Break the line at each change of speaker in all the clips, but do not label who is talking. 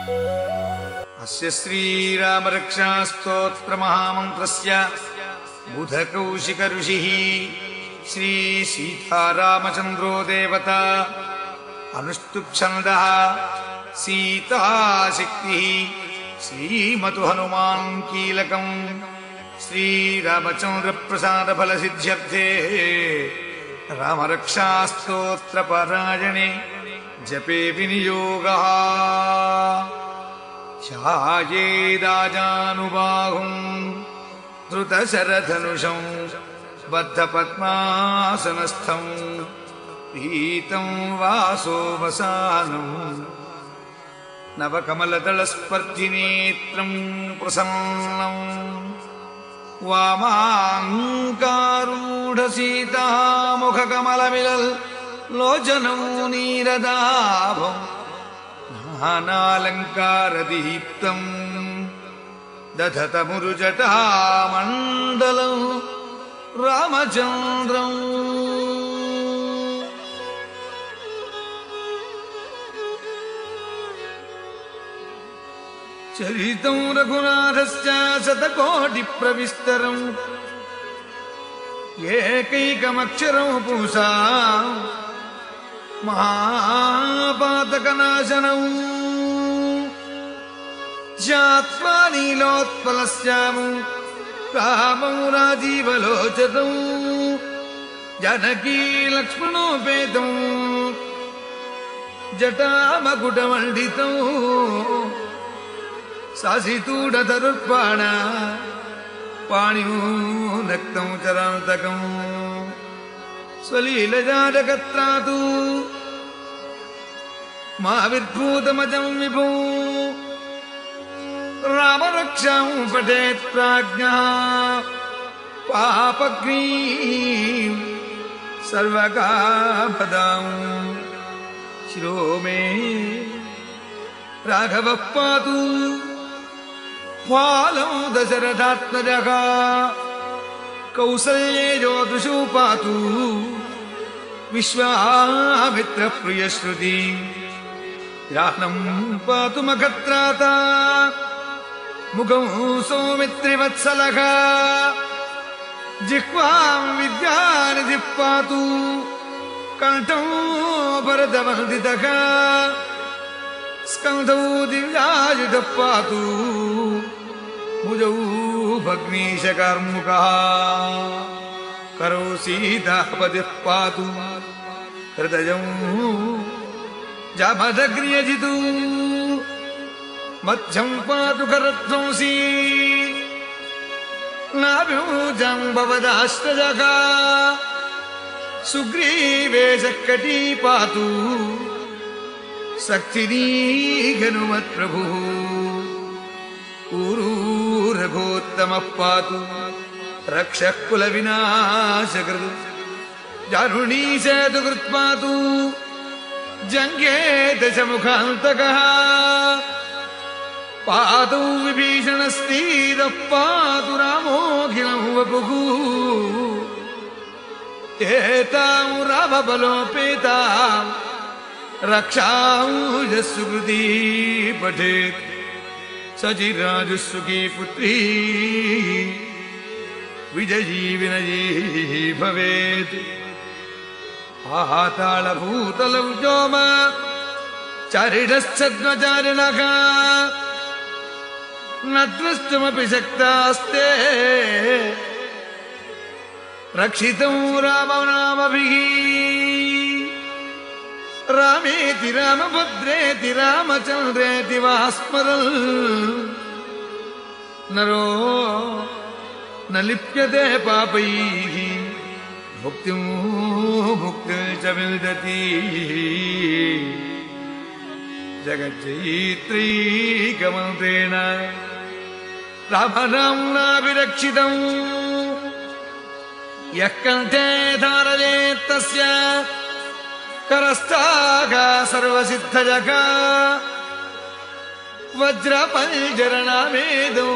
अस्य श्रीरामरक्षास्तोत्रमहामन्त्रस्य बुधकौशिक ऋषिः श्री सीतारामचन्द्रो देवता अनुष्टुप्छन्दः सीताशक्तिः श्रीमतु हनुमान् कीलकम् श्रीरामचन्द्रप्रसादफलसिद्ध्यर्थे रामरक्षास्तोत्रपारायणे जपे विनियोगः ध्यायेदाजानुबाहुम् धृतशरधनुषं बद्धपद्मासनस्थं पीतं वासोवसानम् नवकमलदलस्पर्धिनेत्रं प्रसन्नं वामाङ्कारूढसीता मुखकमलमिलल् लोचनं नीरदाभम् नानालङ्कारदीप्तं दधतमुरुजटामण्डलं रामचन्द्रम् चरितं रघुनाथस्य शतकोटिप्रविस्तरम् एकैकमक्षरं पुंसा महापातकनाशनम् ध्यात्वा नीलोत्पलश्यामं रामं राजीवलोचनं जानकी लक्ष्मणोपेतं जटामकुटमण्डितं सासितूढधरुर्बाण पाणिं नक्तं चरान्तकं स्वलीलजाडकत्रातु माविर्भूतमजं विभो रामरक्षां पठेत् प्राज्ञः पापग्नीं सर्वकापदां शिरो मे राघवः पातु फालं दशरथात्मजः कौसल्ये ज्योतिषो पातु विश्वामित्रप्रियश्रुति यानं पातु मखत्राता मुखं सौमित्रिवत्सलः जिह्वां विद्यानिधिः पातु कण्ठं भरतवन्दितः स्कन्धौ दिव्यायुधः पातु भुजौ भग्नीशकार्मुकः करौ सीतापतिः पातु हृदयं जामदग्र्यजितु मध्यं पातु करध्वंसी नाभ्यं जाम्बवदाश्रयः सुग्रीवेशः कटी पातु शक्तिनी हनुमत्प्रभुः ऊरू रघोत्तमः पातु रक्षः कुलविनाशकृत् जारुणी सेतुकृत् पातु जङ्गे दशमुखान्तकः पातौ विभीषणस्तीरः पातु रामोऽखिलं वपुः एतां रामबलोपेतां रक्षां यस्सुकृती पठेत् सचिराजुसुखी पुत्री विजयी विनयी भवेत् पातालभूतलं व्योम चारिणश्चद्मचारिणः न द्रष्टुमपि शक्तास्ते रक्षितं रामनामभिः रामेति रामभद्रेति रामचन्द्रेति वा स्मरन् नरो न लिप्यते पापैः मुक्तिं च विन्दति जगज्जयित्रैकमन्त्रेण रामनाम्नाभिरक्षितम् यः कण्ठे धारयेत् तस्य करस्ताः सर्वसिद्धजः वज्रपञ्जरनामेदो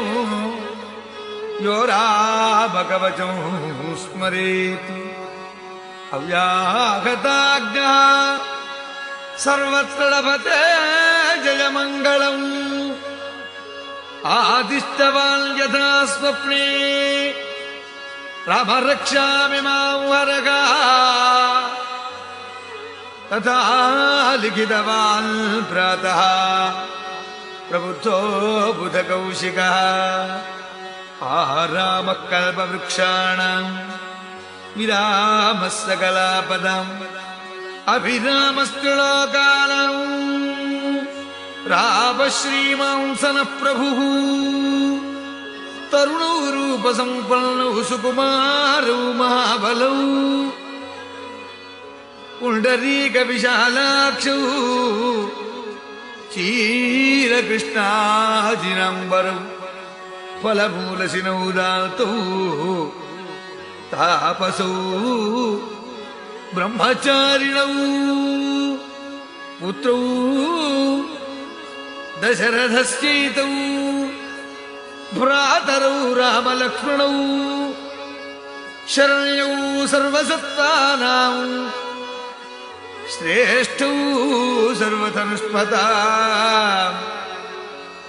यो रामकवचं स्मरेत् अव्याहताज्ञः सर्वत्र लभते जय मङ्गलम् आदिष्टवान् यथा स्वप्ने राम रक्षामि मां वरगा तथा लिखितवान् प्रातः प्रबुद्धो बुधकौशिकः आरामः कल्पवृक्षाणाम् विरामः सकलापदम् अभिरामस्तु लोकानाम् राम श्रीमांसनः प्रभुः तरुणौ रूपसम्पन्नौ सुकुमारौ महाबलौ पुण्डरीकविशालाक्षौ क्षीरकृष्णाजिनाम्बरौ फलमूलशिनौ दातौ तापसौ ब्रह्मचारिणौ पुत्रौ दशरथस्यैतौ भ्रातरौ रामलक्ष्मणौ शरण्यौ सर्वसत्त्वानां श्रेष्ठौ सर्वधनुष्मता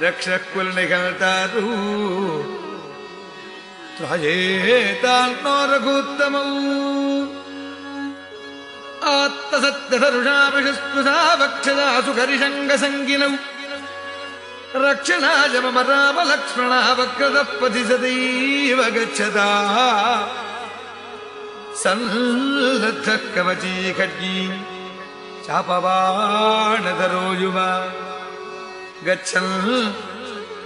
रक्षकुलनिघनतारौ त्रायेतान्नो रघुत्तमौ आत्तसत्यधरुषाभिषस्पृशा वक्षदा सुकरिशङ्गसङ्गिनौ रक्षणाय मम रामलक्ष्मणा वक्रतःपथि सदैव गच्छता सन्नद्धः कवची खड्गी चापबाणधरो युवा गच्छन्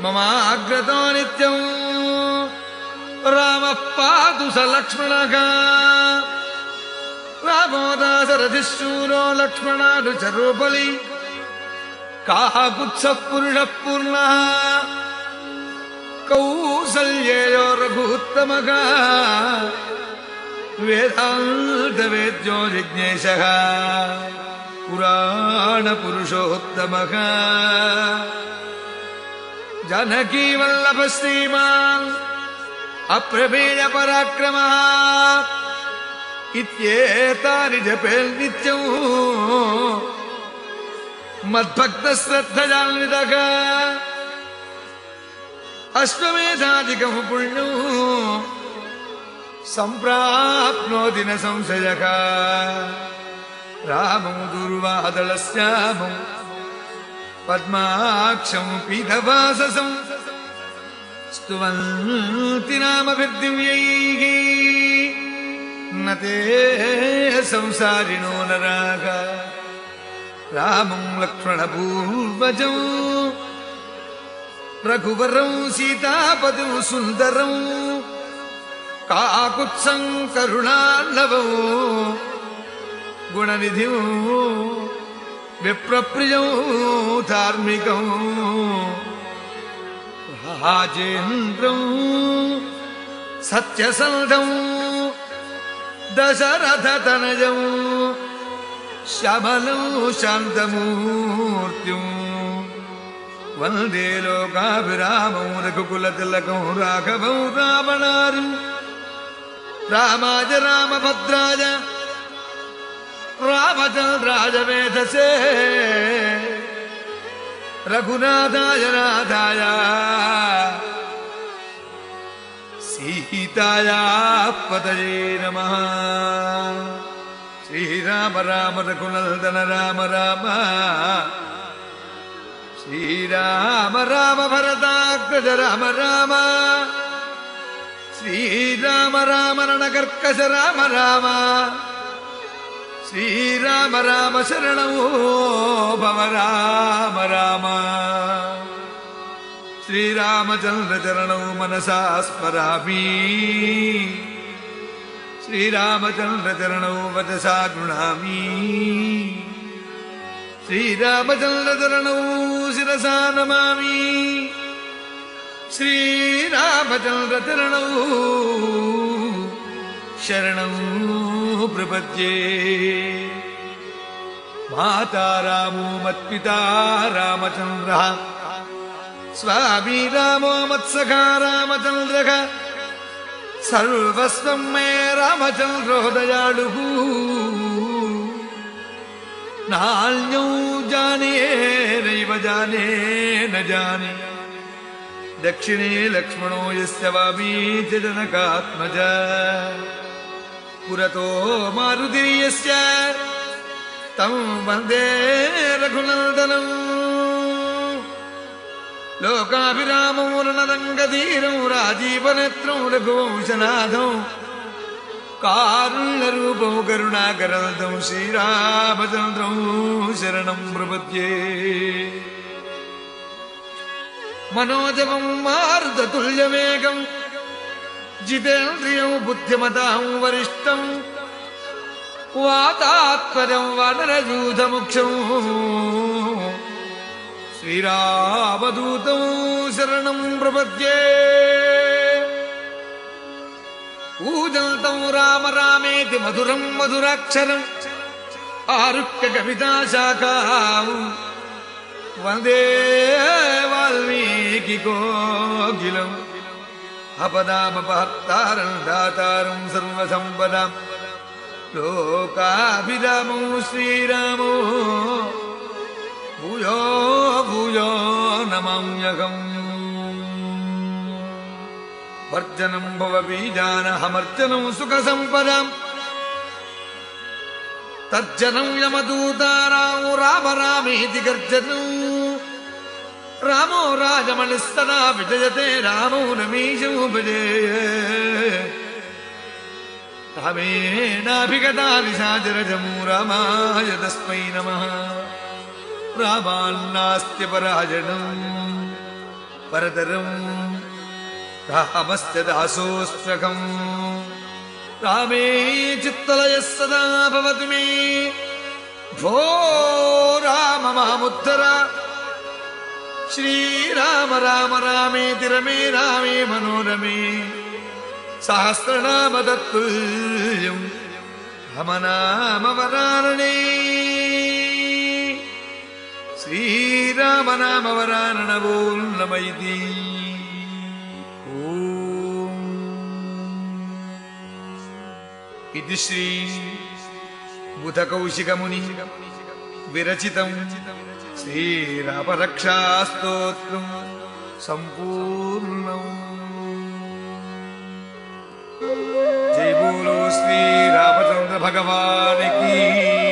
ममाग्रतो नित्यं रामः पातु स लक्ष्मणः रामो दाशरथिः शूरो लक्ष्मणानुचरोपलि काकुत्सः पुरुषः पूर्णः कौसल्येयो रघुत्तमः वेदान्तवेद्यो जिज्ञेशः पुराणपुरुषोत्तमः जानकीवल्लभः श्रीमान् अप्रमेयपराक्रमः इत्येतानि जपेन्नित्यं मद्भक्तश्रद्धजान्वितः अश्वमेधादिकं पुण्यो सम्प्राप्नोति न संशयः रामं दुर्वादलश्यामं पद्माक्षं पीतवाससं स्तुवन्ति नामभिर्दिव्यैः न ते संसारिणो नराः रामं लक्ष्मणपूर्वजं रघुवरं सीतापतिं सुन्दरं काकुत्सं करुणार्णवं गुणनिधिं विप्रप्रियं धार्मिकं राजेन्द्रं सत्यसन्धं दशरथतनजं श्यामलं शान्तमूर्तिं वन्दे लोकाभिरामं रघुकुलतिलकं राघवं रावणारिं रामाय रामभद्राय रामचन्द्राय वेधसे रघुनाथाय नाथाय सीताया पतये नमः। श्रीराम राम रघुनन्दन राम राम श्रीराम राम भरताग्रज राम राम श्रीराम राम रणकर्कश राम राम श्रीराम राम शरणो भव राम राम श्रीरामचन्द्र चरणौ मनसा स्मरामि श्रीरामचन्द्र चरणौ वचसा गृह्णामि श्रीरामचन्द्र चरणौ शिरसा नमामि श्रीरामचन्द्र चरणौ शरणौ प्रपद्ये। माता रामो मत्पिता रामचन्द्रः स्वामी रामो मत्सखा रामचन्द्रः सर्वस्वं मे रामचन्द्रो दयालुः नान्यौ जाने नैव जाने न जाने दक्षिणे लक्ष्मणो यस्य वामी च जनकात्मज पुरतो मारुतिर्यस्य तं वन्दे रघुनन्दनम् लोकाभिरामो रणरङ्गधीरं राजीवनेत्रं रघुवंशनाथं कारुण्यरूपं करुणाकरदं श्रीरामचन्द्रं शरणं प्रपद्ये मनोजवं मारुततुल्यवेगं जितेन्द्रियं बुद्धिमतां वरिष्ठं वातात्मजं वानरयूथमुख्यं श्रीरामदूतं शरणं प्रपद्ये पूजन्तं राम रामेति मधुरं मधुराक्षरम् आरुह्य कविताशाखां वन्दे वाल्मीकिकोकिलम् अपदामपहर्तारं दातारं सर्वसम्पदां लोकाभिरामो श्रीरामो भूयो भूयो नमाम्यहम् वर्जनं भवबीजानहमर्जनं सुखसम्पदाम् तज्जनं यमदूतारां राम रामेति गर्जनं रामो राजमणिस्तदा विजयते रामो रमीशो भजे रामेणाभिगता निशाचरजमो रामाय तस्मै नमः रामान्नास्त्य पराजनं परतरम् रामस्य दासोऽस्म्यहम् रामे चित्तलयः सदा भवतु मे भो राम मामुद्धर श्रीराम राम रामेति रमे रामे मनोरमे सहस्रनाम तत्तुल्यं राम नाम वरानने श्रीराम नाम वराननवो नमैति इति श्री बुधकौशिकमुनि विरचितं श्रीरामरक्षास्तोत्रं सम्पूर्णम्। जय बोलो श्री रामचंद्र भगवान की।